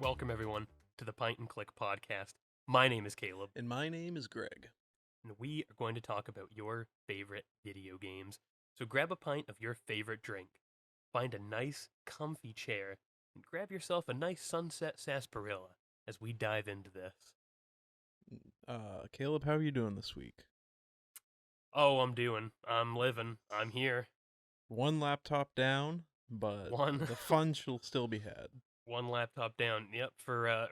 welcome everyone to the Pint and Click podcast. My name is Caleb, And my name is Greg. and we are going to talk about your favorite video games. So grab a pint of your favorite drink, find a nice, comfy chair, and grab yourself a nice sunset sarsaparilla as we dive into this. Caleb, how are you doing this week? Oh, I'm living, I'm here. One laptop down, but One the fun shall still be had. one laptop down. Yep, for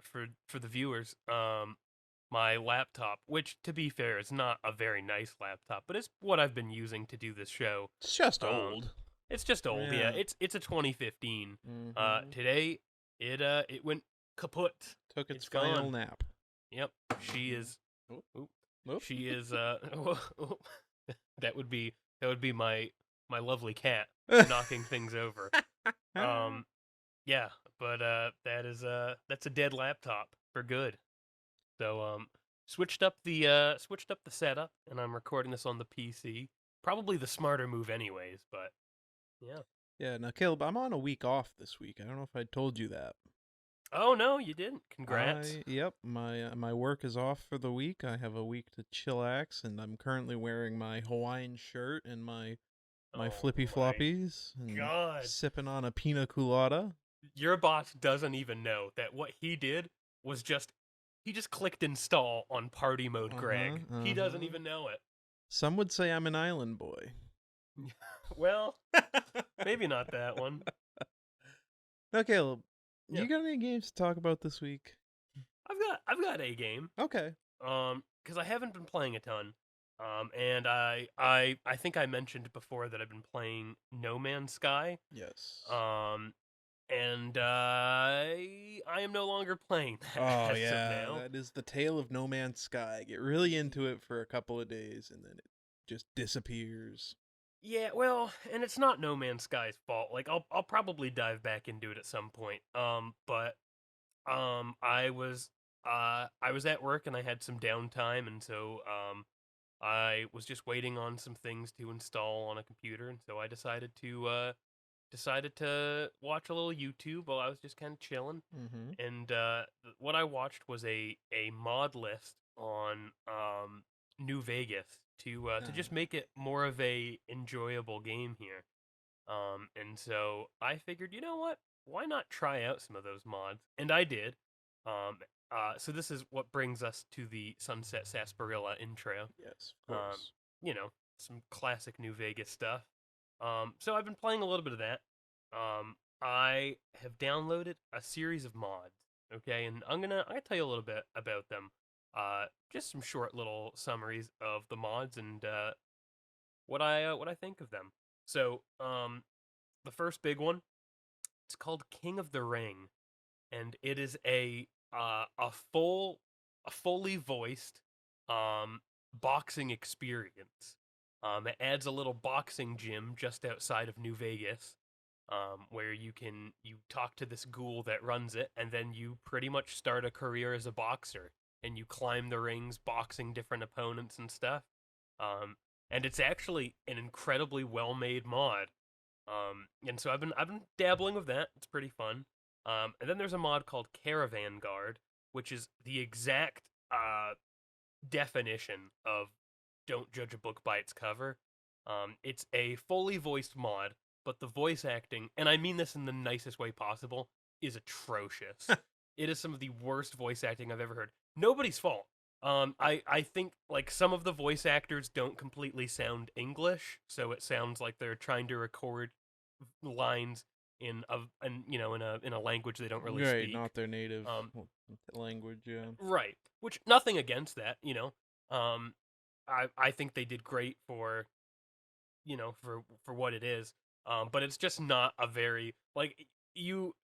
the viewers, my laptop, which to be fair is not a very nice laptop, but it's what I've been using to do this show. It's just Um, old. It's just old, yeah. Yeah. It's a 2015. Mhm. Today it went kaput. Took its it's final gone. nap. Yep, she is. Oop. Oop, Oop. she is. That would be my lovely cat knocking things over. Yeah, but that's a dead laptop for good. So switched up the setup, and I'm recording this on the PC. Probably the smarter move, anyways. But yeah. Yeah, now Caleb, I'm on a week off this week. I don't know if I told you that. Oh no, you didn't. Congrats. My work is off for the week. I have a week to chillax, and I'm currently wearing my Hawaiian shirt and my Oh flippy my floppies and God. sipping on a pina colada. Your boss doesn't even know that what he did was he just clicked install on party mode, Greg. He doesn't even know it. Some would say I'm an island boy. Well, maybe not that one. Now, Caleb, Yeah. you got any games to talk about this week? I've got a game. Okay. Because I haven't been playing a ton. And I think I mentioned before that I've been playing No Man's Sky. Yes. And I am no longer playing that Oh as yeah, of now. that is the tale of No Man's Sky. Get really into it for a couple of days, and then it just disappears. Yeah, well, and it's not No Man's Sky's fault. Like I'll probably dive back into it at some point. But I was at work and I had some downtime, and so I was just waiting on some things to install on a computer, and so I decided to watch a little YouTube while I was just kind of chilling. Mm-hmm. And what I watched was a mod list on New Vegas to just make it more of a enjoyable game here. And so I figured, you know what? Why not try out some of those mods? And I did. Um, so this is what brings us to the Sunset Sarsaparilla intro. Yes, of course. You know, some classic New Vegas stuff. So I've been playing a little bit of that. I have downloaded a series of mods. Okay, and I'm gonna tell you a little bit about them. Just some short little summaries of the mods and what I think of them. So, the first big one, it's called King of the Ring, and it is a fully voiced boxing experience. It adds a little boxing gym just outside of New Vegas, where you talk to this ghoul that runs it, and then you pretty much start a career as a boxer, and you climb the rings, boxing different opponents and stuff. And it's actually an incredibly well-made mod. And so I've been dabbling with that. It's pretty fun. And then there's a mod called Caravan Guard, which is the exact definition of don't judge a book by its cover. It's a fully voiced mod, but the voice acting, and I mean this in the nicest way possible, is atrocious. It is some of the worst voice acting I've ever heard. Nobody's fault. I think like some of the voice actors don't completely sound English, so it sounds like they're trying to record lines in a language they don't really Right, speak. not their native language. Yeah. Right. Which nothing against that, you know. I think they did great for for what it is. But it's just not a very like you.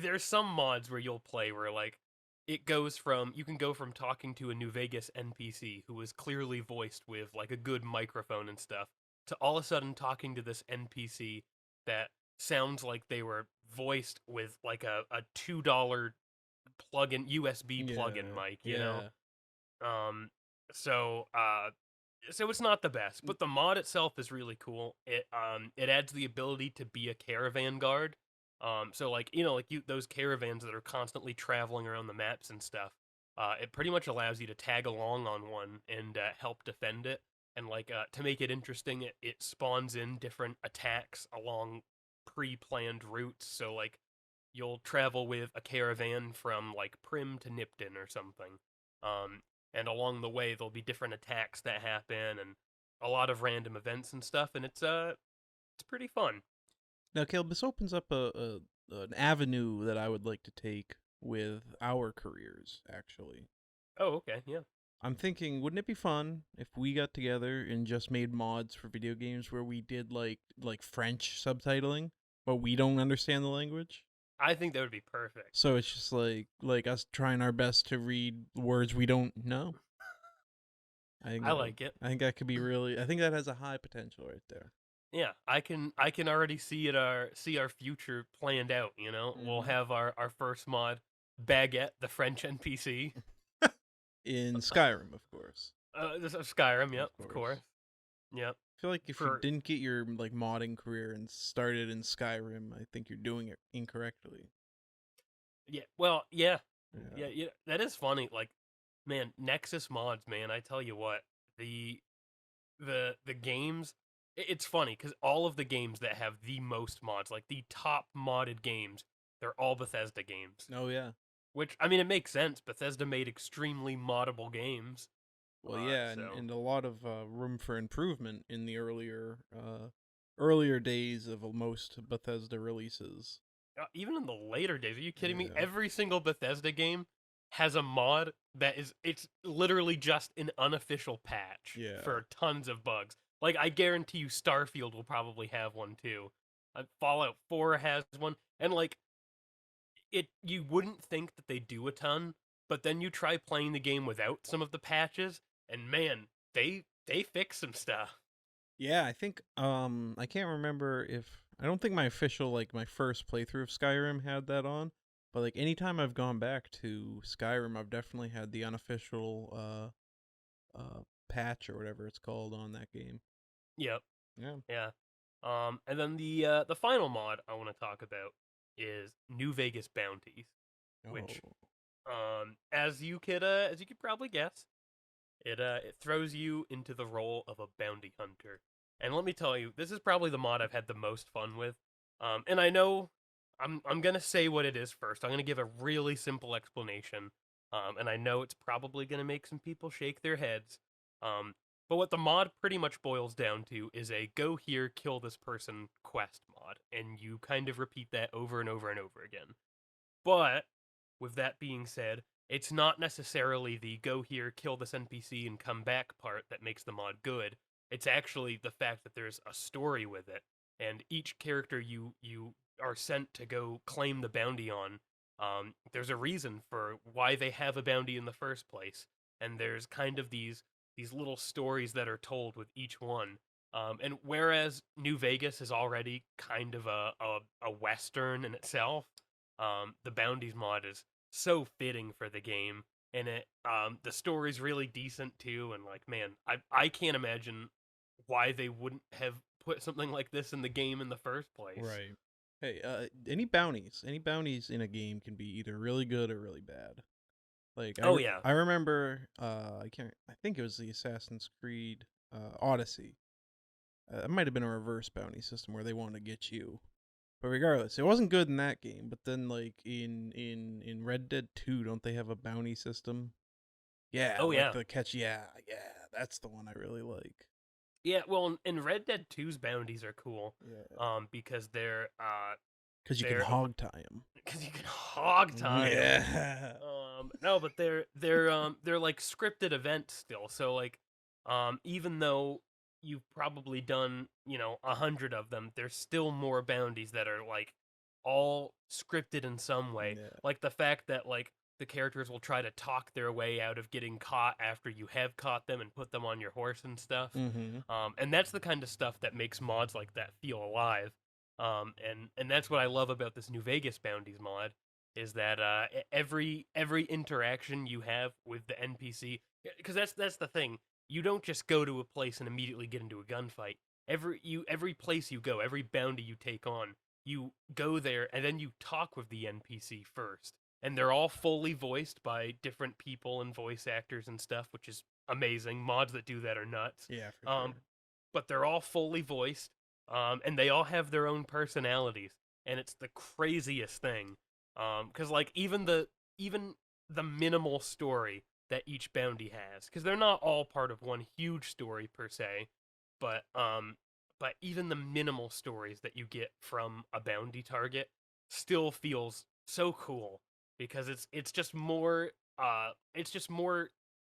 There's some mods where you'll play where like it goes from you can go from talking to a New Vegas NPC who is clearly voiced with like a good microphone and stuff to all of a sudden talking to this NPC that sounds like they were voiced with like a $2 plug-in USB plug-in mic, you know. Um, so it's not the best, but the mod itself is really cool. It adds the ability to be a caravan guard, So like like you those caravans that are constantly traveling around the maps and stuff. It pretty much allows you to tag along on one and help defend it. And like to make it interesting, it spawns in different attacks along pre-planned routes. So like you'll travel with a caravan from like Prim to Nipton or something. Um, and along the way there'll be different attacks that happen and a lot of random events and stuff. And it's pretty fun. Now, Caleb, this opens up an avenue that I would like to take with our careers. Actually, Oh, okay, yeah. I'm thinking, wouldn't it be fun if we got together and just made mods for video games where we did like French subtitling, but we don't understand the language? I think that would be perfect. So it's just like us trying our best to read words we don't know. I like it. I think that could be really. I think that has a high potential right there. Yeah, I can already see our future planned out. We'll Hmm. have our first mod, Baguette, the French NPC. In Skyrim, of course, This is Skyrim. of Yep, of course. course. Yep. I feel like if you For didn't get your like modding career and started in Skyrim, I think you're doing it incorrectly. yeah, well, yeah, Yeah. yeah, yeah. That is funny. Like, man, Nexus mods, man. I tell you what, the the games. It's funny because all of the games that have the most mods, like the top modded games, they're all Bethesda games. Oh yeah. Which I mean, it makes sense. Bethesda made extremely moddable games, Well, yeah, so and a lot of room for improvement in the earlier days of most Bethesda releases. even in the later days, are you kidding me? Yeah. Every single Bethesda game has a mod that it's literally just an unofficial patch Yeah. for tons of bugs. Like I guarantee you, Starfield will probably have one too. Fallout 4 has one, and like you wouldn't think that they do a ton, but then you try playing the game without some of the patches, and man, they fix some stuff. Yeah, I think I can't remember if I don't think my official like my first playthrough of Skyrim had that on, but like anytime I've gone back to Skyrim, I've definitely had the unofficial patch or whatever it's called on that game. Yep. Yeah. Yeah. And then the final mod I want to talk about is New Vegas bounties, Oh. which as you could probably guess, it throws you into the role of a bounty hunter. And let me tell you, this is probably the mod I've had the most fun with. And I know I'm gonna say what it is first. I'm gonna give a really simple explanation. And I know it's probably gonna make some people shake their heads. Um, but what the mod pretty much boils down to is a go here, kill this person quest mod, and you kind of repeat that over and over and over again. But with that being said, it's not necessarily the go here, kill this NPC, and come back part that makes the mod good. It's actually the fact that there's a story with it, and each character you are sent to go claim the bounty on, there's a reason for why they have a bounty in the first place, and there's kind of these little stories that are told with each one. And whereas New Vegas is already kind of a western in itself, the bounties mod is so fitting for the game, and the story's really decent too. And like, man, I can't imagine why they wouldn't have put something like this in the game in the first place. Right. Hey, any bounties? Any bounties in a game can be either really good or really bad. Like Oh yeah. I remember I can't I think it was the Assassin's Creed Odyssey. It might have been a reverse bounty system where they wanted to get you. But regardless, it wasn't good in that game. But then like in Red Dead 2, don't they have a bounty system? Yeah, Oh like yeah. the catch. Yeah, yeah, that's the one I really like. Yeah. Well, in Red Dead 2's bounties are cool, Yeah, because they're because you can they're hog tie them. because you can hog tie them. Yeah. No, but they're like scripted events still. So like, even though you've probably done 100 of them, there's still more bounties that are like all scripted in some way. Yeah. Like the fact that like the characters will try to talk their way out of getting caught after you have caught them and put them on your horse and stuff. Mm-hmm. And that's the kind of stuff that makes mods like that feel alive. And that's what I love about this New Vegas bounties mod is that every interaction you have with the NPC, because that's the thing. You don't just go to a place and immediately get into a gunfight. Every place you go, every bounty you take on, you go there and then you talk with the NPC first, and they're all fully voiced by different people and voice actors and stuff, which is amazing. Mods that do that are nuts. Yeah, for Um, sure. but they're all fully voiced, and they all have their own personalities, and it's the craziest thing. Because like even the minimal story that each bounty has, because they're not all part of one huge story per se, but but even the minimal stories that you get from a bounty target still feels so cool because it's just more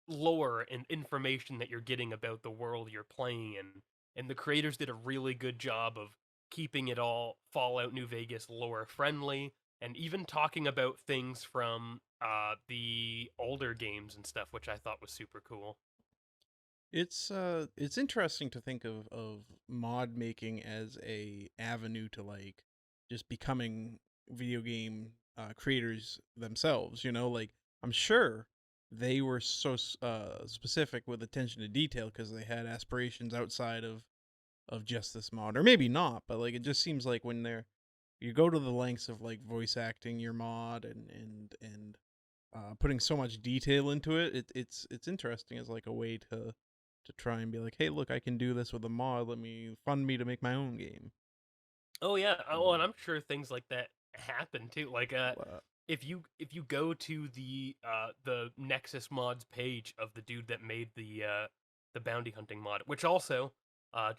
lore and information that you're getting about the world you're playing in, and the creators did a really good job of keeping it all Fallout New Vegas lore friendly, and even talking about things from the older games and stuff, which I thought was super cool. It's interesting to think of mod making as a avenue to like just becoming video game creators themselves, you know, like I'm sure they were so specific with attention to detail because they had aspirations outside of just this mod, or maybe not, but like it just seems like when they're you go to the lengths of like voice acting your mod and putting so much detail into it, it's interesting as like a way to try and be like, hey, look, I can do this with a mod. Let me fund me to make my own game. Oh yeah, oh, and Mm. I'm sure things like that happen too. Like Uh, if you go to the Nexus mods page of the dude that made the bounty hunting mod, which also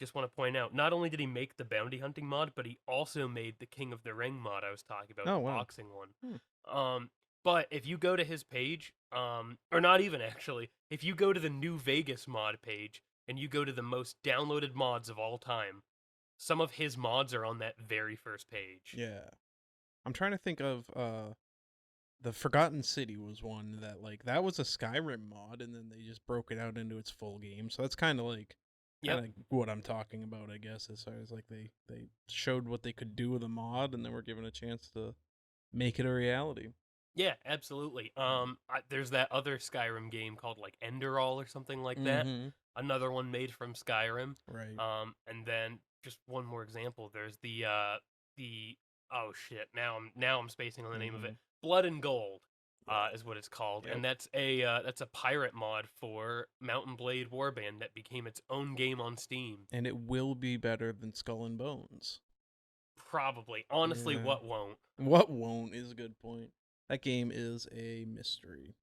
just want to point out, not only did he make the bounty hunting mod, but he also made the King of the Ring mod I was talking about, oh the wow. boxing one. Hmm. But if you go to his page, or not even actually, if you go to the New Vegas mod page and you go to the most downloaded mods of all time, some of his mods are on that very first page. Yeah, I'm trying to think of the Forgotten City was one that like that was a Skyrim mod, and then they just broke it out into its full game. So that's kind Yep. of what I'm talking about, I guess, as far as like they showed what they could do with a mod, and then were given a chance to make it a reality. Yeah, absolutely. There's that other Skyrim game called like Enderall or something like that. Mm-hmm. Another one made from Skyrim. Right. And then just one more example. There's the oh shit. Now I'm spacing on the name of Mm-hmm. it. Blood and Gold, Yeah. is what it's called, Yep. and that's a pirate mod for Mountain Blade Warband that became its own game on Steam. And it will be better than Skull and Bones. Probably, honestly, Yeah. what won't? What won't is a good point. That game is a mystery.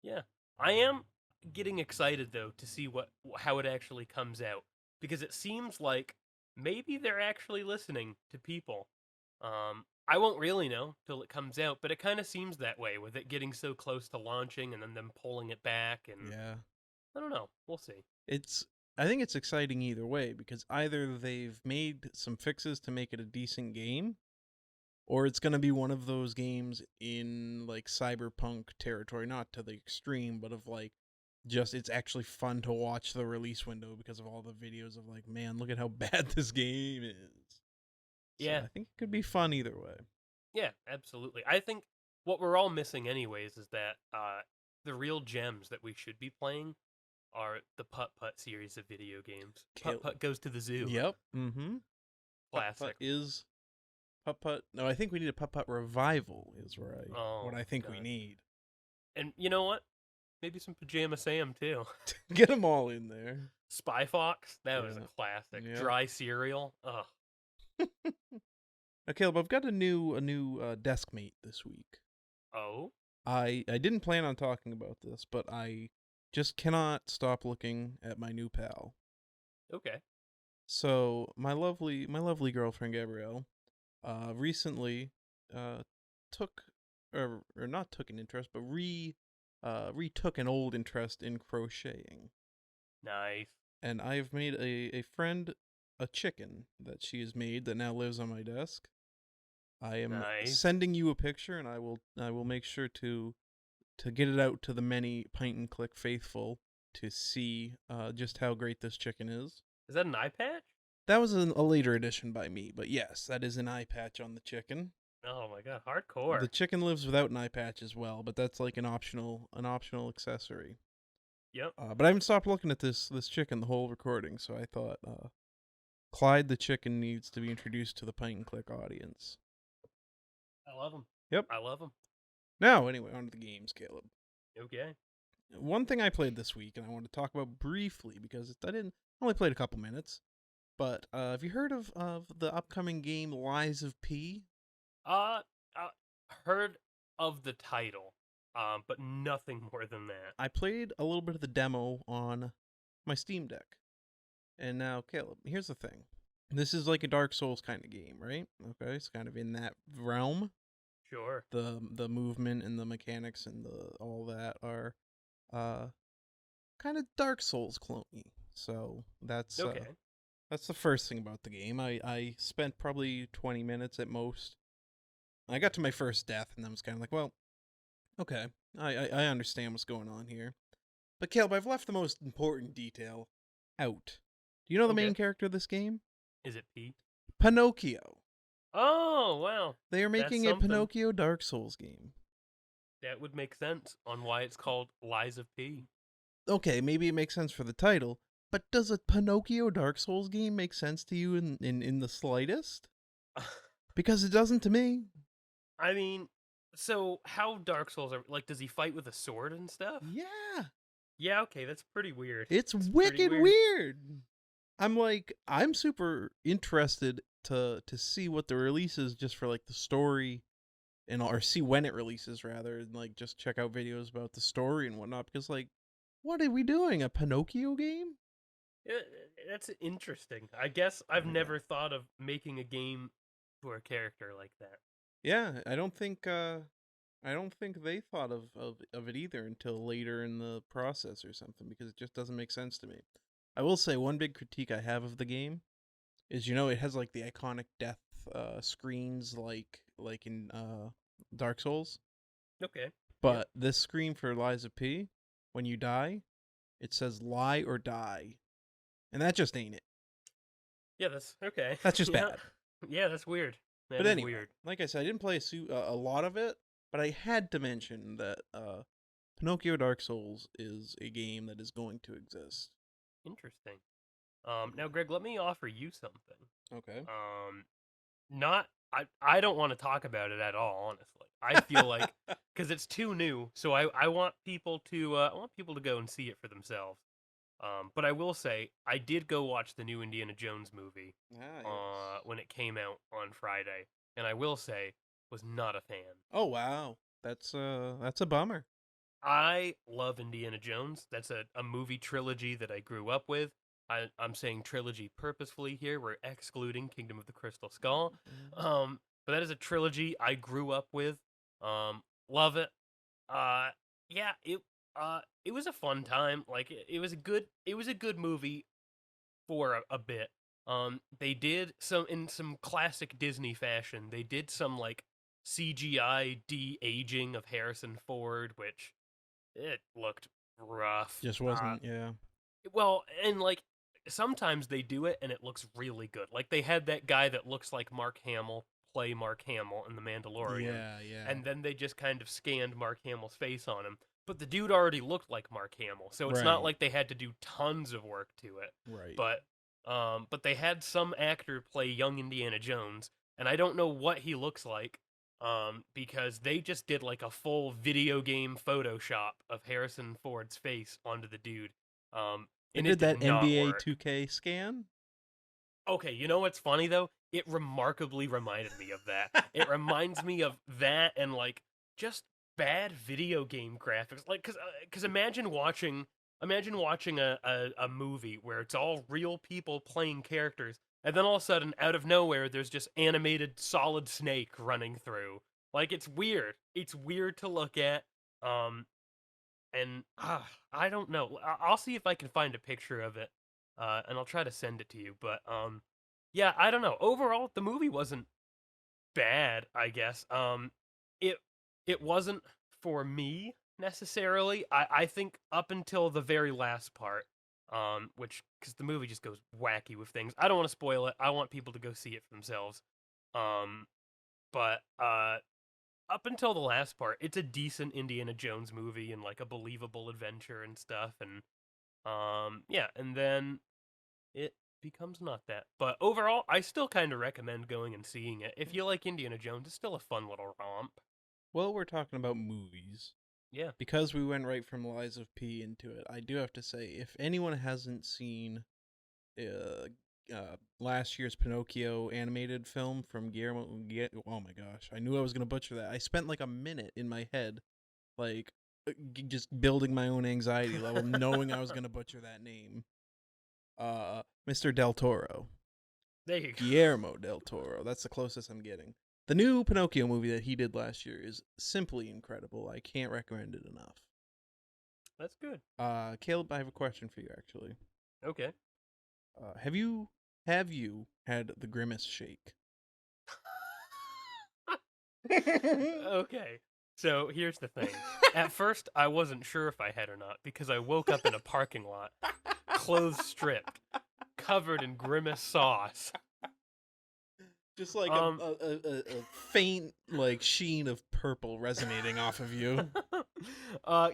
Yeah. I am getting excited though to see what how it actually comes out because it seems like maybe they're actually listening to people. I won't really know till it comes out, but it kind of seems that way with it getting so close to launching and then them pulling it back, and Yeah. I don't know. We'll see. It's I think it's exciting either way because either they've made some fixes to make it a decent game, or it's going to be one of those games in like cyberpunk territory, not to the extreme, but of like just it's actually fun to watch the release window because of all the videos of like, man, look at how bad this game is. So Yeah. I think it could be fun either way. Yeah, absolutely. I think what we're all missing anyways is that the real gems that we should be playing are the Putt Putt series of video games. Putt Kill. Putt Goes to the Zoo. Yep. Mm-hmm. Putt Putt Classic. is Putt Putt. No, I think we need a Putt Putt revival. Is Oh what I my think we god. need. And you know what? Maybe some Pajama Sam too. Get them all in there. Spy Fox, that was a Yeah. classic. Yep. Dry cereal. Ugh. Okay, Caleb, I've got a new desk mate this week. Oh? I didn't plan on talking about this, but I just cannot stop looking at my new pal. Okay. So my lovely girlfriend Gabrielle, recently, uh, took or not took an interest, but retook an old interest in crocheting, Nice. and I've made a friend a chicken that she has made that now lives on my desk. I am Nice. sending you a picture, and I will make sure to get it out to the many pint and click faithful to see just how great this chicken is. Is that an eye patch? That was a later addition by me, but yes, that is an eye patch on the chicken. Oh my god, The hardcore. chicken lives without an eye patch as well, but that's like an optional accessory. Yep. But I haven't stopped looking at this chicken the whole recording, so I thought Clyde the chicken needs to be introduced to the point and click audience. I love them. Yep. I love them. Now, anyway, on to the games, Caleb. Okay. One thing I played this week, and I want to talk about briefly because I only played a couple minutes. But have you heard of the upcoming game Lies of P? Uh, heard of the title, but nothing more than that. I played a little bit of the demo on my Steam Deck. And now, Caleb, here's the thing. This is like a Dark Souls kind of game, right? Okay, it's kind of in that realm. Sure. The movement and the mechanics and the all that are uh kind of Dark Souls cloney. So Okay. that's the first thing about the game. I spent probably 20 minutes at most. I got to my first death and I was kind of like, well, okay, I understand what's going on here. But Caleb, I've left the most important detail out. Do you know the main Okay. character of this game? Is it P? Pinocchio. Oh, wow. They are That's making a something. Pinocchio Dark Souls game. That would make sense on why it's called Lies of P. Okay, maybe it makes sense for the title, but does a Pinocchio Dark Souls game make sense to you in the slightest? Because it doesn't to me. I mean, so how Dark Souls are like? Does he fight with a sword and stuff? Yeah, Yeah. Okay, that's pretty weird. it's It's pretty wicked weird. weird. I'm super interested to see what the release is just for like the story and or see when it releases rather and like just check out videos about the story and whatnot because like what are we doing, a Pinocchio game? Yeah, that's interesting. I guess I've Yeah. never thought of making a game for a character like that. Yeah, I don't think they thought of it either until later in the process or something because it just doesn't make sense to me. I will say one big critique I have of the game is it has like the iconic death screens like in Dark Souls, Okay. Yep. but this screen for Liza P, when you die, it says lie or die, and that just ain't it. Yeah, that's okay. That's just Yeah. bad. Yeah, that's weird. That But is anyway, weird. like I said, I didn't play a lot of it, but I had to mention that Pinocchio Dark Souls is a game that is going to exist. Interesting. Now, Greg, let me offer you something. Okay. Um, not I don't want to talk about it at all, honestly. I feel like because it's too new, so I want people to go and see it for themselves. But I will say I did go watch the new Indiana Jones movie Ah, yes. when it came out on Friday, and I will say was not a fan. Oh wow, that's a bummer. I love Indiana Jones. That's a movie trilogy that I grew up with. I'm saying trilogy purposefully here. We're excluding Kingdom of the Crystal Skull. But that is a trilogy I grew up with. Love it. Uh, yeah, it was a fun time. Like it was a good movie for a bit. They did some in some classic Disney fashion. They did some like CGI de aging of Harrison Ford, which it looked rough. Just wasn't. Yeah. Well, and like sometimes they do it and it looks really good. Like they had that guy that looks like Mark Hamill play Mark Hamill in The Mandalorian, Yeah. Yeah. and then they just kind of scanned Mark Hamill's face on him. But the dude already looked like Mark Hamill, so it's not Right. like they had to do tons of work to it. Right. But they had some actor play young Indiana Jones, and I don't know what he looks like, because they just did like a full video game Photoshop of Harrison Ford's face onto the dude, They and it did did that not NBA work. 2K scan. Okay, you know what's funny though? It remarkably reminded me of that. It reminds me of that and like just bad video game graphics. Like, cause imagine watching a movie where it's all real people playing characters, and then all of a sudden, out of nowhere, there's just animated Solid Snake running through. Like, it's weird. It's weird to look at. Um, and I don't know. I'll see if I can find a picture of it, and I'll try to send it to you. But yeah, I don't know. Overall, the movie wasn't bad. I guess it it wasn't for me necessarily. I think up until the very last part, which because the movie just goes wacky with things. I don't want to spoil it. I want people to go see it for themselves. Um, but up until the last part, it's a decent Indiana Jones movie and like a believable adventure and stuff. And yeah, and then it becomes not that. But overall, I still kind of recommend going and seeing it. If you like Indiana Jones, it's still a fun little romp. Well, we're talking about movies. Yeah. Because we went right from Lies of P into it, I do have to say, if anyone hasn't seen last year's Pinocchio animated film from Guillermo, oh my gosh, I knew I was going to butcher that. I spent like a minute in my head, like, just building my own anxiety level, knowing I was going to butcher that name. Mr. Del Toro. There you go. Guillermo del Toro. That's the closest I'm getting. The new Pinocchio movie that he did last year is simply incredible. I can't recommend it enough. That's good. Caleb, I have a question for you actually. Okay. Have you had the Grimace shake? Okay. So here's the thing. At first, I wasn't sure if I had or not because I woke up in a parking lot, clothes stripped, covered in Grimace sauce. Just like a faint like sheen of purple resonating off of you.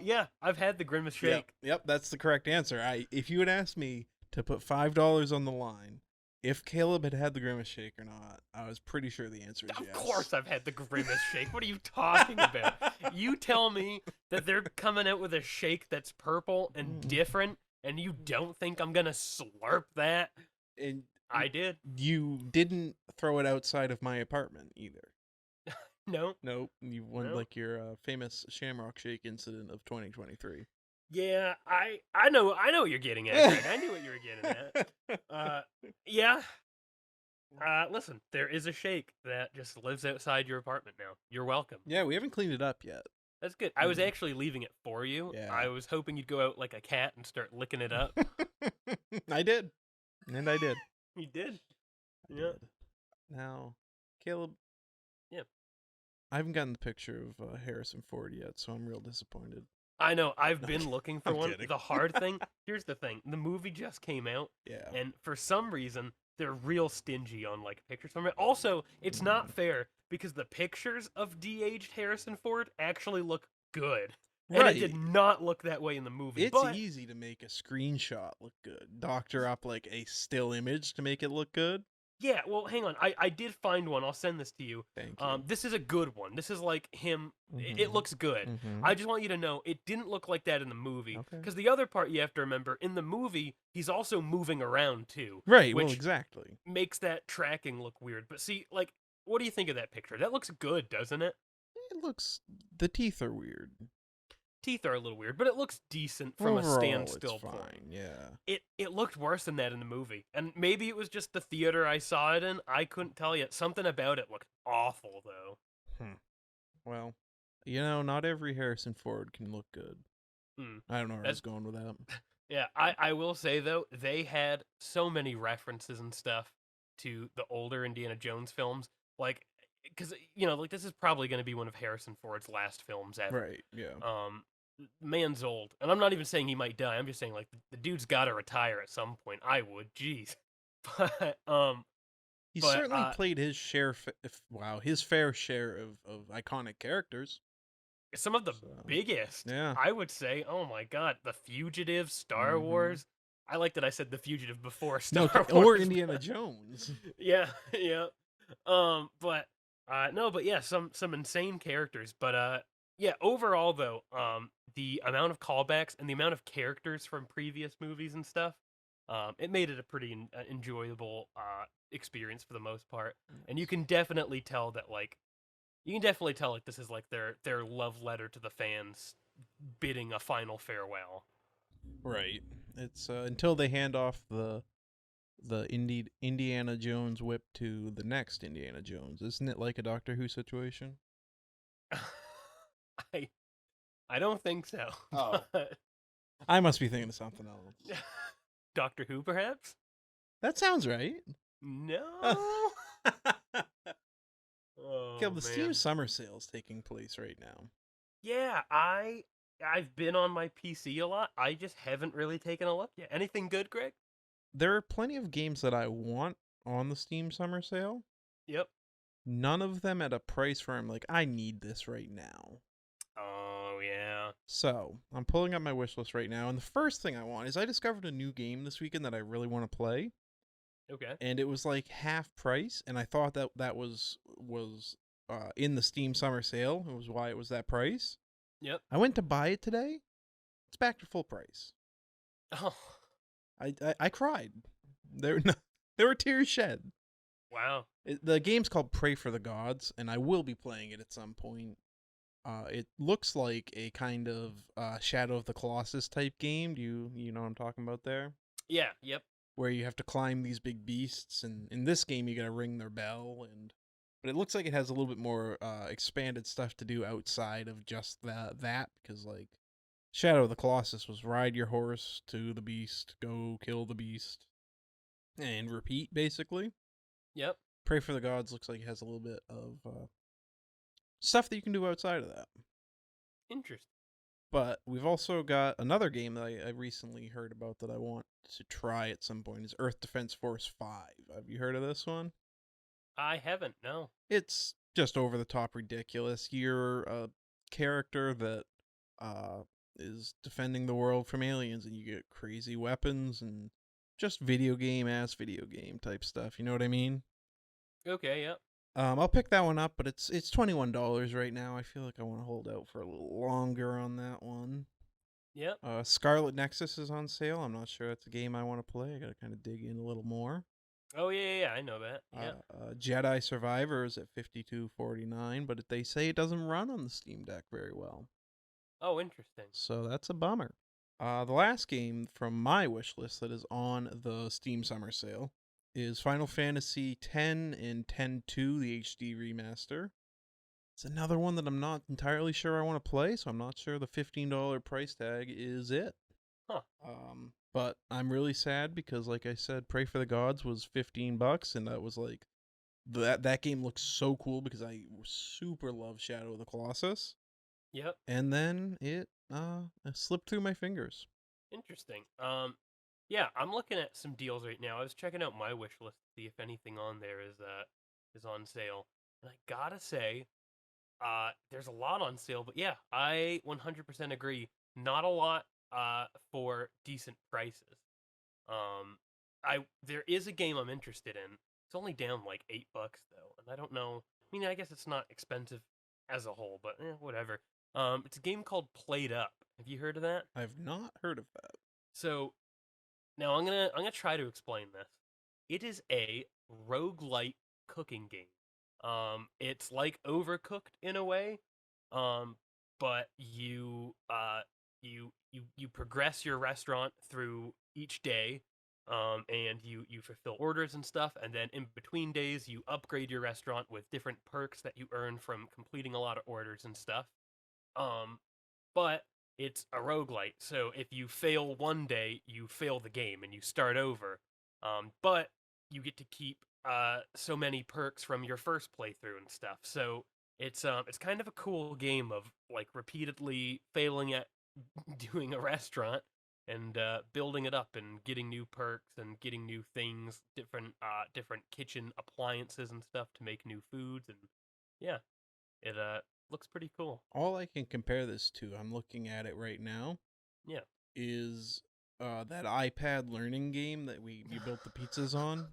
Yeah, I've had the Grimace shake. Yep, that's the correct answer. If you had asked me to put $5 on the line, if Caleb had had the Grimace shake or not, I was pretty sure the answer is yes. Of course I've had the Grimace shake. What are you talking about? You tell me that they're coming out with a shake that's purple and different, and you don't think I'm gonna slurp that? And I did. You didn't throw it outside of my apartment either. No. Nope. You won No. like your famous Shamrock Shake incident of 2023. Yeah, I know what you're getting at, Greg. I knew what you were getting at. Yeah. Listen, there is a shake that just lives outside your apartment now. You're welcome. Yeah, we haven't cleaned it up yet. That's good. I was actually leaving it for you. Yeah. I was hoping you'd go out like a cat and start licking it up. I did. And I did. You did. I Yeah. did. Now, Caleb. Yeah. I haven't gotten the picture of Harrison Ford yet, so I'm real disappointed. I know. I've been looking for one. Kidding. The hard thing, here's the thing. The movie just came out. Yeah. And for some reason, they're real stingy on like pictures from it. Also, it's not fair because the pictures of de-aged Harrison Ford actually look good. And Right. it did not look that way in the movie. It's but easy to make a screenshot look good. Doctor up like a still image to make it look good. yeah, well, hang on. I did find one. I'll send this to you. Thank you. This is a good one. This is like him. It Mhm. looks good. Mhm. I just want you to know it didn't look like that in the movie. Okay. Because the other part you have to remember, in the movie, he's also moving around too. Right, well, which exactly. makes that tracking look weird. But see, like, what do you think of that picture? That looks good, doesn't it? It looks. The teeth are weird. Teeth are a little weird, but it looks decent from Overall, a standstill it's point. fine. Yeah. It looked worse than that in the movie. And maybe it was just the theater I saw it in. I couldn't tell you. Something about it looked awful, though. Well, not every Harrison Ford can look good. I don't know where I was going with that. Yeah, I will say, though, they had so many references and stuff to the older Indiana Jones films. Like, because, like, this is probably going to be one of Harrison Ford's last films ever. Right, yeah. Man's old. And I'm not even saying he might die. I'm just saying, like, the dude's got to retire at some point. I would. Jeez. But, He but, certainly played his share, his fair share of iconic characters. some of the biggest, Yeah. I would say. Oh, my God. The Fugitive, Star Wars. I like that I said The Fugitive before Star Wars. Or Indiana Jones. Yeah, yeah. But yeah, some insane characters. But yeah, overall though, the amount of callbacks and the amount of characters from previous movies and stuff, it made it a pretty enjoyable experience for the most part. And you can definitely tell that this is like their love letter to the fans, bidding a final farewell. Right. It's until they hand off the Indiana Jones whip to the next Indiana Jones. Isn't it like a Doctor Who situation? I don't think so. Oh. I must be thinking of something else. Doctor Who, perhaps? That sounds right. No. Oh, Caleb, the man. Steam Summer Sale is taking place right now. Yeah, I've been on my PC a lot. I just haven't really taken a look yet. Anything good, Greg? There are plenty of games that I want on the Steam Summer Sale. Yep. None of them at a price where I'm like, I need this right now. Oh, yeah. So, I'm pulling up my wish list right now, and the first thing I want is I discovered a new game this weekend that I really want to play. Okay. and it was like half price, and I thought that in the Steam summer sale. It was why it was that price. Yep. I went to buy it today. It's back to full price. Oh, I cried. There no, there were tears shed. wow. The game's called Pray for the Gods, and I will be playing it at some point. It looks like a kind of Shadow of the Colossus type game. Do you know what I'm talking about there? Yeah. Yep. Where you have to climb these big beasts, and in this game you gotta ring their bell, and but it looks like it has a little bit more expanded stuff to do outside of just that because like Shadow of the Colossus was ride your horse to the beast, go kill the beast, and repeat basically. Yep. Pray for the Gods looks like it has a little bit of stuff that you can do outside of that. Interesting. But we've also got another game that I recently heard about that I want to try at some point is Earth Defense Force 5. Have you heard of this one? I haven't. No. It's just over the top ridiculous. You're a character that uh, is defending the world from aliens, and you get crazy weapons and just video game type stuff. You know what I mean? Okay. Yep. I'll pick that one up, but it's $21 right now. I feel like I want to hold out for a little longer on that one. Yep. Scarlet Nexus is on sale. I'm not sure that's a game I want to play. I got to kind of dig in a little more. Oh yeah, yeah, yeah. I know that. Yeah. Jedi Survivor is at $52.49, but they say it doesn't run on the Steam Deck very well. Oh, interesting. So that's a bummer. The last game from my wish list that is on the Steam Summer Sale is Final Fantasy X and X-2, the HD remaster. It's another one that I'm not entirely sure I want to play, so I'm not sure the $15 price tag is it. Huh. But I'm really sad because, like I said, Pray for the Gods was $15, and that was like that game looks so cool because I super love Shadow of the Colossus, Yep. and then it slipped through my fingers. Interesting. Yeah, I'm looking at some deals right now. I was checking out my wish list to see if anything on there is on sale. And I gotta say, there's a lot on sale, but yeah, I 100% agree. Not a lot for decent prices. Um I there is a game I'm interested in. It's only down like $8 though, and I don't know. I mean, I guess it's not expensive as a whole, but whatever. It's a game called Played Up. Have you heard of that? I've not heard of that. So now I'm gonna try to explain this. It is a roguelite cooking game. It's like Overcooked in a way. Um, but you progress your restaurant through each day. And you fulfill orders and stuff, and then in between days you upgrade your restaurant with different perks that you earn from completing a lot of orders and stuff. Um, but it's a roguelite. So if you fail one day, you fail the game and you start over. But you get to keep so many perks from your first playthrough and stuff. So it's kind of a cool game of like repeatedly failing at doing a restaurant and building it up and getting new perks and getting new things, different kitchen appliances and stuff to make new foods, and yeah, it looks pretty cool. All I can compare this to, I'm looking at it right now, Yeah. is that iPad learning game that we built the pizzas on.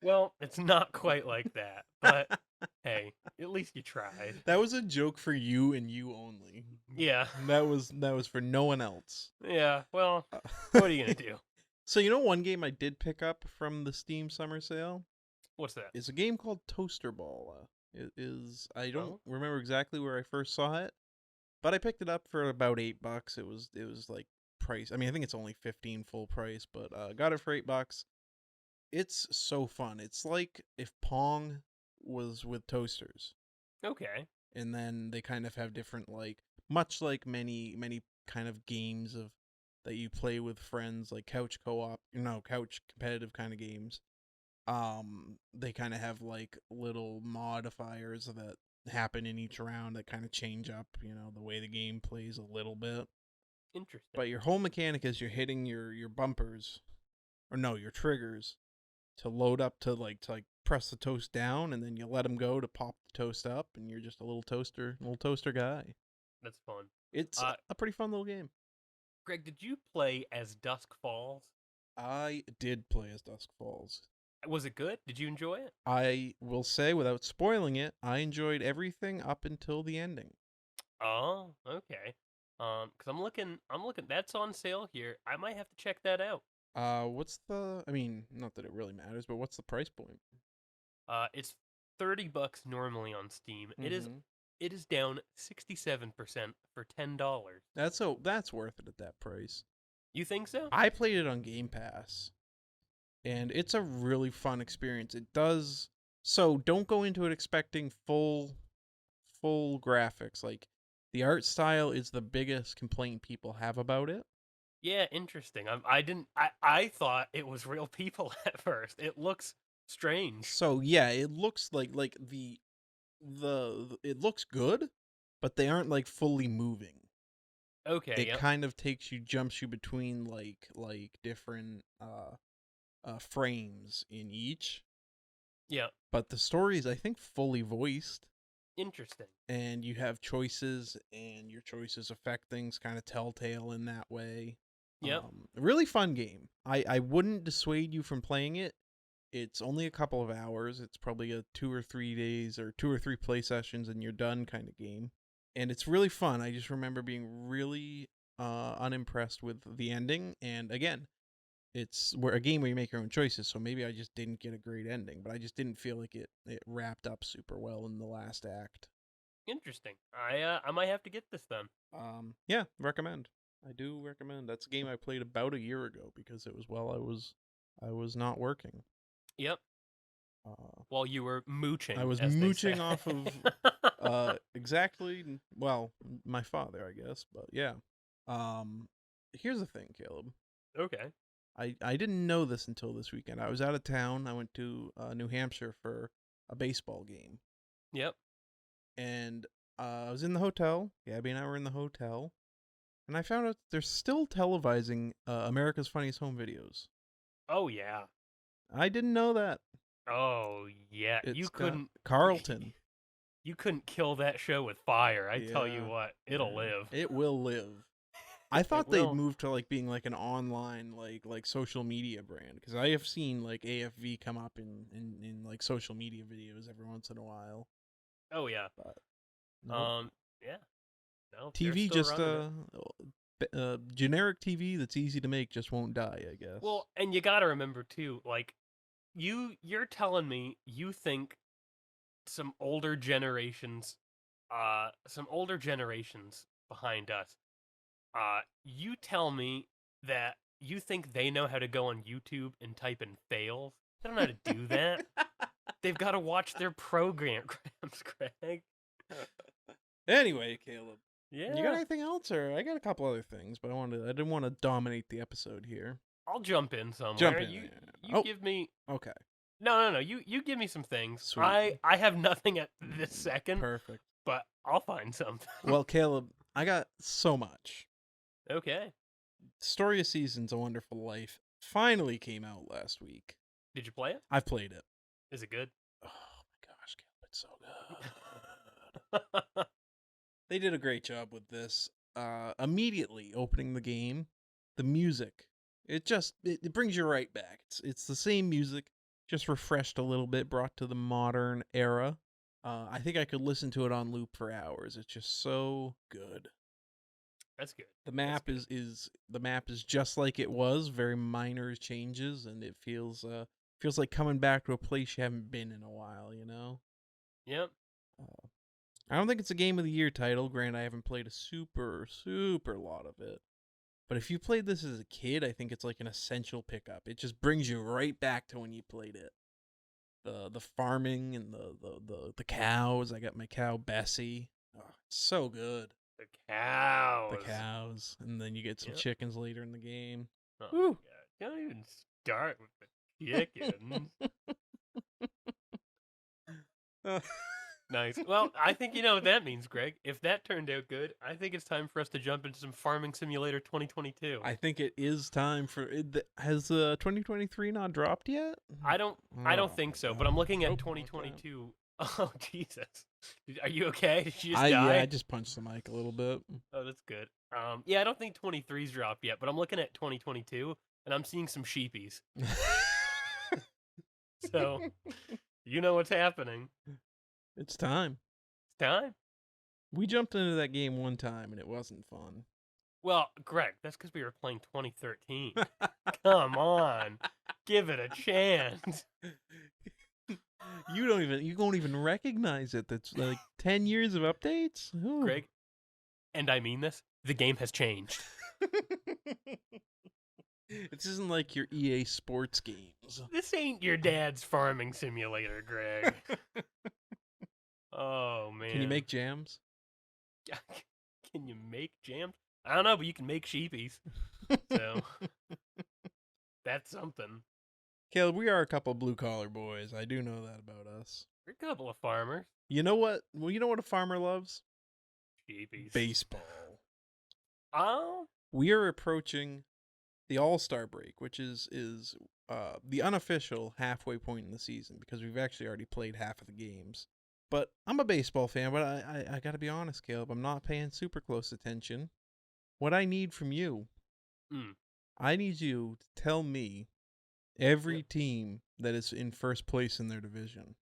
Well, it's not quite like that, but hey, at least you tried. That was a joke for you and you only. Yeah. That was for no one else. Yeah, well, what are you gonna do? So you know one game I did pick up from the Steam Summer Sale What's that? is a game called Toaster Ball. It is I don't Oh, remember exactly where I first saw it, but I picked it up for about $8. It was like price. I mean, I think it's only 15 full price, but got it for $8. It's so fun. It's like if Pong was with toasters, okay. and then they kind of have different like much like many kind of games of that you play with friends like couch co-op, couch competitive kind of games. They kind of have like little modifiers that happen in each round that kind of change up, the way the game plays a little bit. Interesting. But your whole mechanic is you're hitting your bumpers, or no, your triggers to load up to press the toast down, and then you let them go to pop the toast up, and you're just a little toaster guy. That's fun. It's Uh a pretty fun little game. Greg, did you play As Dusk Falls? I did play as Dusk Falls. Was it good? Did you enjoy it? I will say, without spoiling it, I enjoyed everything up until the ending. Oh, okay. Cause I'm looking. That's on sale here. I might have to check that out. What's the? I mean, not that it really matters, but what's the price point? It's $30 normally on Steam. It is Mm-hmm. it is down 67% for $10. That's worth it at that price. You think so? I played it on Game Pass, and it's a really fun experience. It does so. Don't go into it expecting full graphics. Like the art style is the biggest complaint people have about it. Yeah, interesting. I didn't. I thought it was real people at first. It looks strange. So yeah, it looks like the it looks good, but they aren't like fully moving. Okay. It Yep. kind of jumps you between different frames in each. Yep. But the story is, I think, fully voiced, Interesting. and you have choices, and your choices affect things, kind of telltale in that way. Yep. Really fun game. I wouldn't dissuade you from playing it. It's only a couple of hours. It's probably a 2 or 3 days or 2 or 3 play sessions and you're done kind of game. And it's really fun. I just remember being really unimpressed with the ending. And again, it's a game where you make your own choices. So maybe I just didn't get a great ending, but I just didn't feel like it wrapped up super well in the last act. Interesting. I might have to get this then. Yeah, recommend. I do recommend. That's a game I played about a year ago because it was while I was not working. Yep. Uh, While you were mooching, I was as they say. mooching off of exactly, well, my father, I guess, but yeah. Um Here's the thing, Caleb. Okay. I didn't know this until this weekend. I was out of town. I went to New Hampshire for a baseball game. Yep. And I was in the hotel. Gabby and I were in the hotel. And I found out they're still televising America's Funniest Home Videos. Oh yeah. I didn't know that. Oh yeah. It's You got couldn't. Carlton. You couldn't kill that show with fire. I tell you Yeah. what, it'll Yeah. live. It will live. I It thought they'd will. move to like being like an online like social media brand because I have seen like AFV come up in like social media videos every once in a while. Oh yeah. But nope. Yeah. No, they're TV still just running it. generic TV that's easy to make just won't die, I guess. Well, and you gotta remember too, like you're telling me you think some older generations, some older generations behind us, you tell me that you think they know how to go on YouTube and type in fails? They don't know how to do that. They've got to watch their programs, Greg. Anyway, Caleb, you got Yeah, anything else, or I got a couple other things, but I didn't want to dominate the episode here. I'll jump in somewhere. Jump in. You Oh, give me okay, no. You give me some things. sweet, I have nothing at this second, perfect. but I'll find something. Well, Caleb, I got so much. Okay. Story of Seasons: A Wonderful Life finally came out last week. Did you play it? I've played it. Is it good? Oh my gosh, Caleb, it's so good. They did a great job with this. Immediately opening the game, the music, it brings you right back. It's the same music, just refreshed a little bit, brought to the modern era. I think I could listen to it on loop for hours. It's just so good. That's good. The That's map good. is the map is just like it was, very minor changes, and it feels like coming back to a place you haven't been in a while. You know. Yep. Uh, I don't think it's a game of the year title. Granted, I haven't played a super lot of it. But if you played this as a kid, I think it's like an essential pickup. It just brings you right back to when you played it. The farming and the cows. I got my cow Bessie. Oh, it's so good. The cows. The cows, and then you get some Yep. chickens later in the game. Oh my Woo. god. Don't even start with the chickens. Nice. Well, I think you know what that means, Greg. If that turned out good, I think it's time for us to jump into some Farming Simulator 2022. I think it is time for it. Has 2023 not dropped yet? I don't Oh, think my so, God. but I'm looking at Nope, 2022. Oh Jesus. Are you okay? Did you just Yeah, die? I just punched the mic a little bit. Oh, that's good. Yeah, I don't think 23's dropped yet, but I'm looking at 2022, and I'm seeing some sheepies. So, you know what's happening. It's time. It's time. We jumped into that game one time and it wasn't fun. Well, Greg, that's because we were playing 2013. Come on. Give it a chance. You won't even recognize it. That's like 10 years of updates. Ooh. Greg, and I mean this, the game has changed. This isn't like your EA Sports games. This ain't your dad's farming simulator, Greg. Oh, man. Can you make jams? Can you make jams? I don't know, but you can make sheepies. So, that's something. Caleb, we are a couple blue collar boys. I do know that about us. We're a couple of farmers. You know what? Well, you know what a farmer loves? Sheepies. Baseball. Oh? We are approaching the All-Star break, which is the unofficial halfway point in the season because we've actually already played half of the games. But I'm a baseball fan, but I got to be honest, Caleb. I'm not paying super close attention. What I need from you, I need you to tell me every team that is in first place in their division.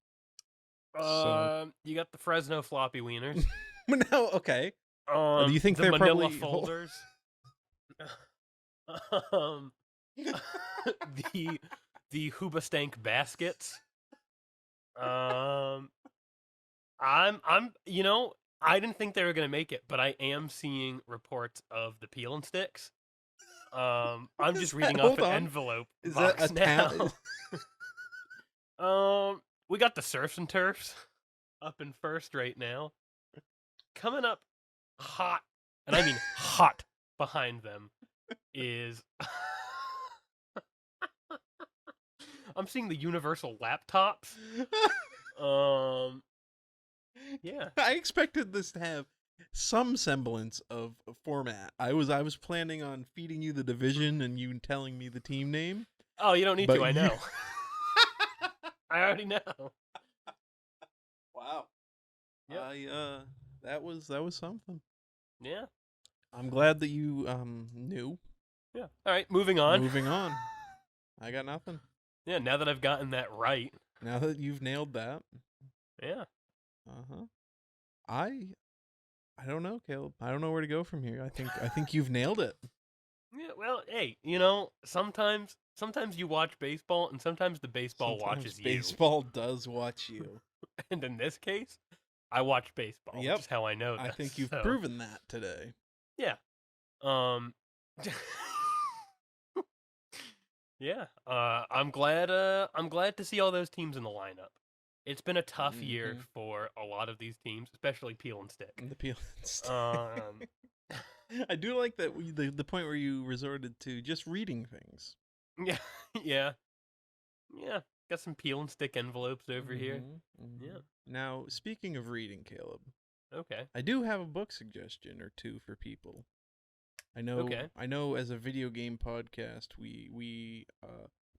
You got the Fresno floppy wieners. No, okay. Do you think the they're Manila probably folders? The Hoobastank baskets. I didn't think they were gonna make it, but I am seeing reports of the peel and sticks. I'm just reading off an envelope box now. We got the Surfs and Turfs up in first right now. Coming up hot, and I mean hot behind them is I'm seeing the Universal laptops. Yeah. I expected this to have some semblance of a format. I was planning on feeding you the division and you telling me the team name. Oh, you don't need to. I know. I already know. Wow. Yep. That was something. Yeah. I'm glad that you knew. Yeah. All right, moving on. Moving on. I got nothing. Yeah, now that I've gotten that right. Now that you've nailed that. Yeah. Uh-huh. I don't know, Caleb. I don't know where to go from here. I think you've nailed it. Yeah, well, hey, sometimes you watch baseball and sometimes the baseball watches you. Baseball does watch you. And in this case, I watch baseball. Yep. Which is how I know this. I think you've proven that today. Yeah. Yeah. I'm glad to see all those teams in the lineup. It's been a tough year for a lot of these teams, especially Peel and Stick. The Peel and Stick. I do like that the point where you resorted to just reading things. Yeah, yeah. Got some Peel and Stick envelopes over here. Yeah. Now, speaking of reading, Caleb. Okay. I do have a book suggestion or two for people. I know as a video game podcast, we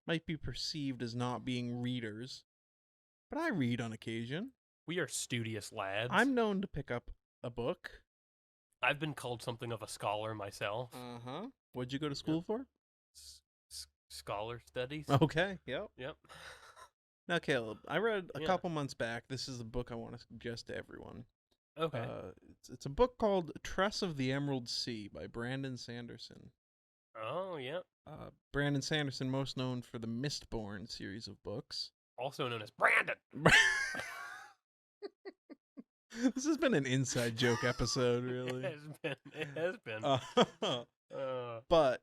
might be perceived as not being readers, but I read on occasion. We are studious lads. I'm known to pick up a book. I've been called something of a scholar myself. Uh-huh. What'd you go to school for? Scholar studies. Okay, yep. Now, Caleb, I read a couple months back. This is a book I want to suggest to everyone. Okay. It's a book called Tress of the Emerald Sea by Brandon Sanderson. Oh, yeah. Brandon Sanderson, most known for the Mistborn series of books. Also known as Brandon. This has been an inside joke episode, really. It has been. But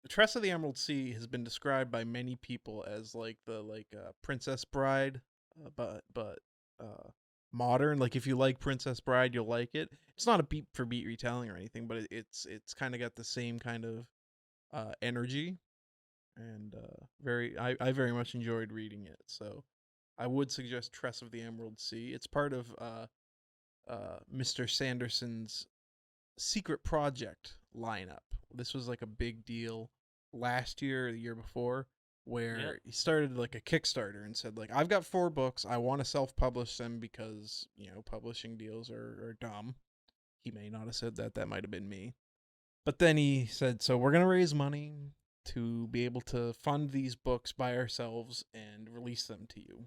Tress of the Emerald Sea has been described by many people as like the Princess Bride, but modern. Like if you like Princess Bride, you'll like it. It's not a beat for beat retelling or anything, but it's kind of got the same kind of energy, and I very much enjoyed reading it. So I would suggest Tress of the Emerald Sea. It's part of Mr. Sanderson's secret project lineup. This was like a big deal last year or the year before, where he started like a Kickstarter and said, like, I've got 4 books. I want to self-publish them because, publishing deals are dumb. He may not have said that. That might have been me. But then he said, so we're going to raise money. to be able to fund these books by ourselves and release them to you.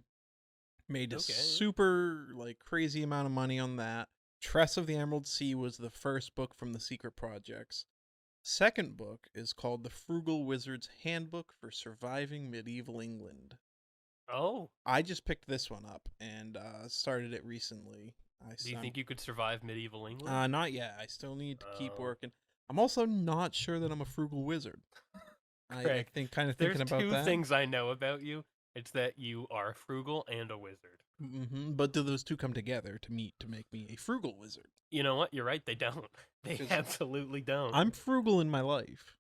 Made a Okay. super like crazy amount of money on that. Tress of the Emerald Sea was the first book from the Secret Projects. Second book is called The Frugal Wizard's Handbook for Surviving Medieval England. Oh, I just picked this one up and started it recently. do you think you could survive medieval England? Not yet. I still need to keep Oh, working. I'm also not sure that I'm a frugal wizard. I Greg, think kind of if there's thinking about two that. things I know about you, it's that you are frugal and a wizard. But do those two come together to meet to make me a frugal wizard? You know what? You're right. They don't. They 'Cause absolutely don't. I'm frugal in my life,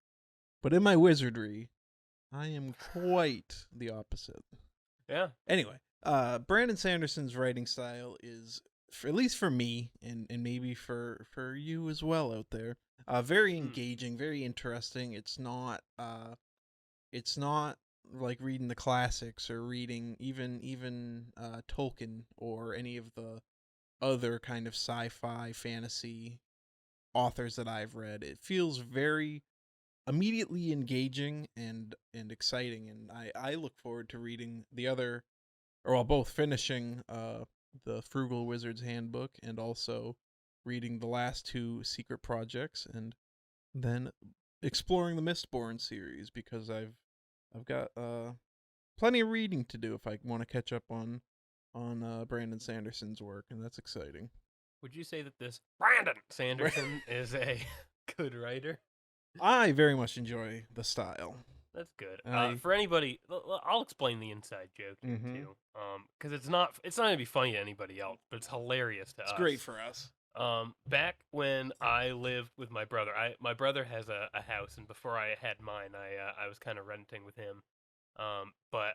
but in my wizardry, I am quite the opposite. Yeah. Anyway, Brandon Sanderson's writing style is, at least for me, and maybe for you as well out there, very Hmm. engaging, very interesting. It's not like reading the classics or reading even Tolkien or any of the other kind of sci-fi fantasy authors that I've read. It feels very immediately engaging and exciting, and I look forward to reading the other, or well, both finishing the Frugal Wizard's Handbook and also reading the last two Secret Projects, and then exploring the Mistborn series, because I've got plenty of reading to do if I want to catch up on Brandon Sanderson's work, and that's exciting. Would you say that this Brandon Sanderson is a good writer? I very much enjoy the style. That's good. I For anybody, I'll explain the inside joke here mm-hmm. too. Because it's not gonna be funny to anybody else, but it's hilarious to It's great us. for us. Back when I lived with my brother, my brother has a house, and before I had mine, I was kind of renting with him. But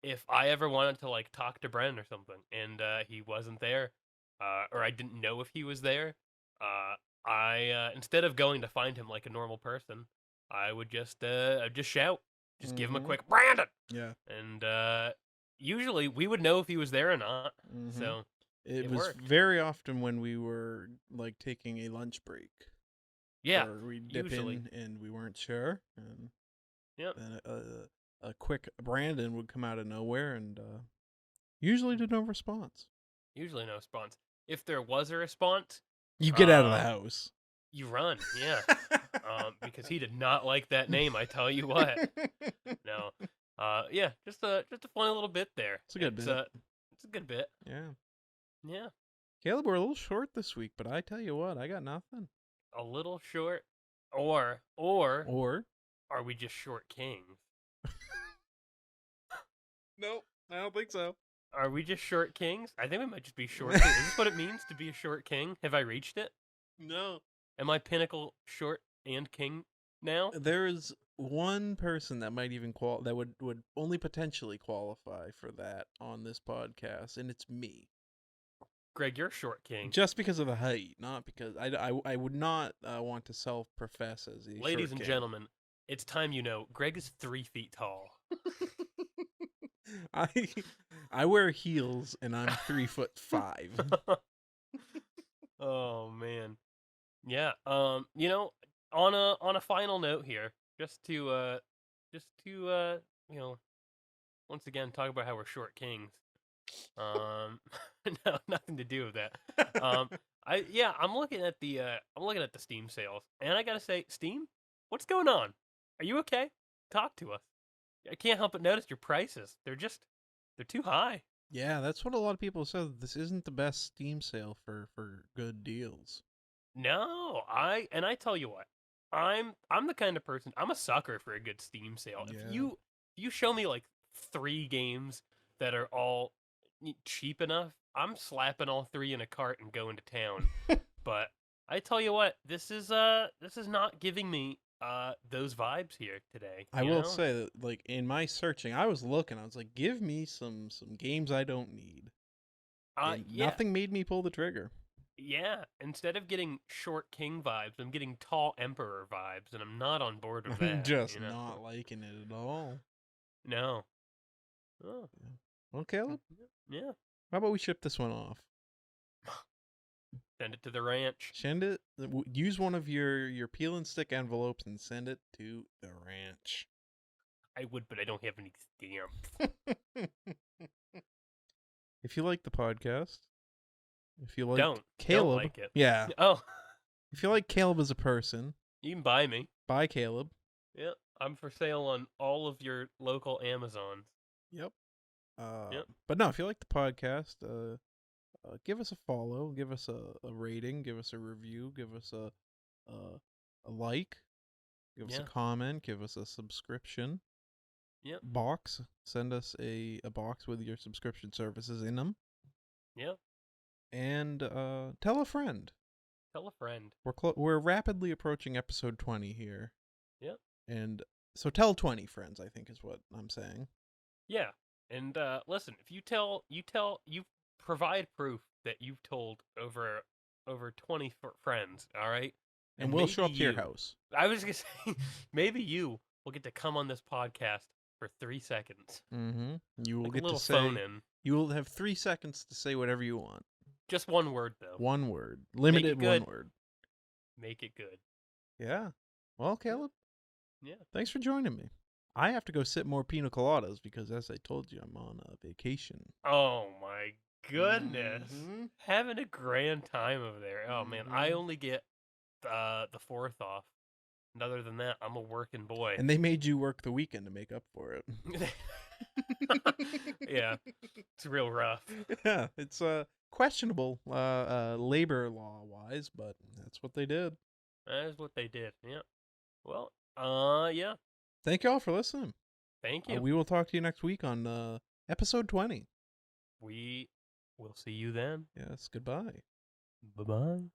if I ever wanted to like talk to Bren or something, and he wasn't there, or I didn't know if he was there, uh, I instead of going to find him like a normal person, I would I'd just shout, just give him a Mm-hmm. quick Brandon, Yeah. and usually we would know if he was there or not. Mm-hmm. So It it was worked. very often when we were like taking a lunch break, Yeah, or we'd dip usually. in and we weren't sure, and Yep. then a quick Brandon would come out of nowhere, and usually to no response. Usually no response. If there was a response, You get out of the uh, house. you run. Yeah. Because he did not like that name. I tell you what. No. Yeah. Just a funny little bit there. It's a good bit. It's a good bit. Yeah. Yeah. Caleb, we're a little short this week, but I tell you what, I got nothing. A little short, or Or are we just short kings? nope, I don't think so. Are we just short kings? I think we might just be short kings. Is this what it means to be a short king? Have I reached it? No. Am I pinnacle short and king now? There is one person that might even that would only potentially qualify for that on this podcast, and it's me. Greg, you're short king. Just because of the height, not because I would not want to self-profess as a Ladies short and king. gentlemen, it's time you know. Greg is 3 feet tall. I I wear heels and I'm 3'5". Oh man. Yeah. On a final note here, just to you know, once again talk about how we're short kings. Um, no, nothing to do with that. Um, I'm looking at the Steam sales, and I gotta say, Steam, what's going on? Are you okay? Talk to us. I can't help but notice your prices. They're too high. Yeah, that's what a lot of people said. This isn't the best Steam sale for good deals. No, I tell you what, I'm the kind of person, I'm a sucker for a good Steam sale. Yeah. If you show me like 3 games that are all cheap enough, I'm slapping all three in a cart and going to town. But I tell you what, this is not giving me those vibes here today. I You will know? say that, like, in my searching, I was looking. I was like, give me some games I don't need, and Yeah, nothing made me pull the trigger. yeah. Instead of getting short king vibes, I'm getting tall emperor vibes, and I'm not on board with I'm that. just You know? not liking it at all. No. Oh. Yeah. Well, Caleb, Yeah. how about we ship this one off? Send it to the ranch. Send it. Use one of your peel and stick envelopes and send it to the ranch. I would, but I don't have any stamps. If you like the podcast, if you like Don't Caleb, like it. yeah. Oh, If you like Caleb as a person, you can buy me. buy Caleb. Yeah, I'm for sale on all of your local Amazons. Yep. Yep. But no, if you like the podcast, give us a follow, give us a rating, give us a review, give us a like, give us a comment, give us a subscription. Yep. Box. Send us a box with your subscription services in them. Yep. And tell a friend. Tell a friend. We're rapidly approaching episode 20 here. Yep. And so tell 20 friends, I think is what I'm saying. Yeah. And listen, if you provide proof that you've told over 20 friends, all right? And we'll show up to your house. I was going to say, maybe you will get to come on this podcast for 3 seconds. Mm-hmm. You will like get a little to say, phone in. You will have 3 seconds to say whatever you want. Just one word, though. One word. Limited one word. Make it good. Yeah. Well, Caleb. Yeah. Thanks for joining me. I have to go sip more pina coladas because, as I told you, I'm on a vacation. Oh, my goodness. Mm-hmm. Having a grand time over there. Oh, man. I only get the 4th off. And other than that, I'm a working boy. And they made you work the weekend to make up for it. Yeah. It's real rough. Yeah. It's questionable labor law-wise, but that's what they did. That is what they did. Yeah. Well, yeah. Thank you all for listening. Thank you. We will talk to you next week on episode 20. We will see you then. Yes, goodbye. Bye-bye.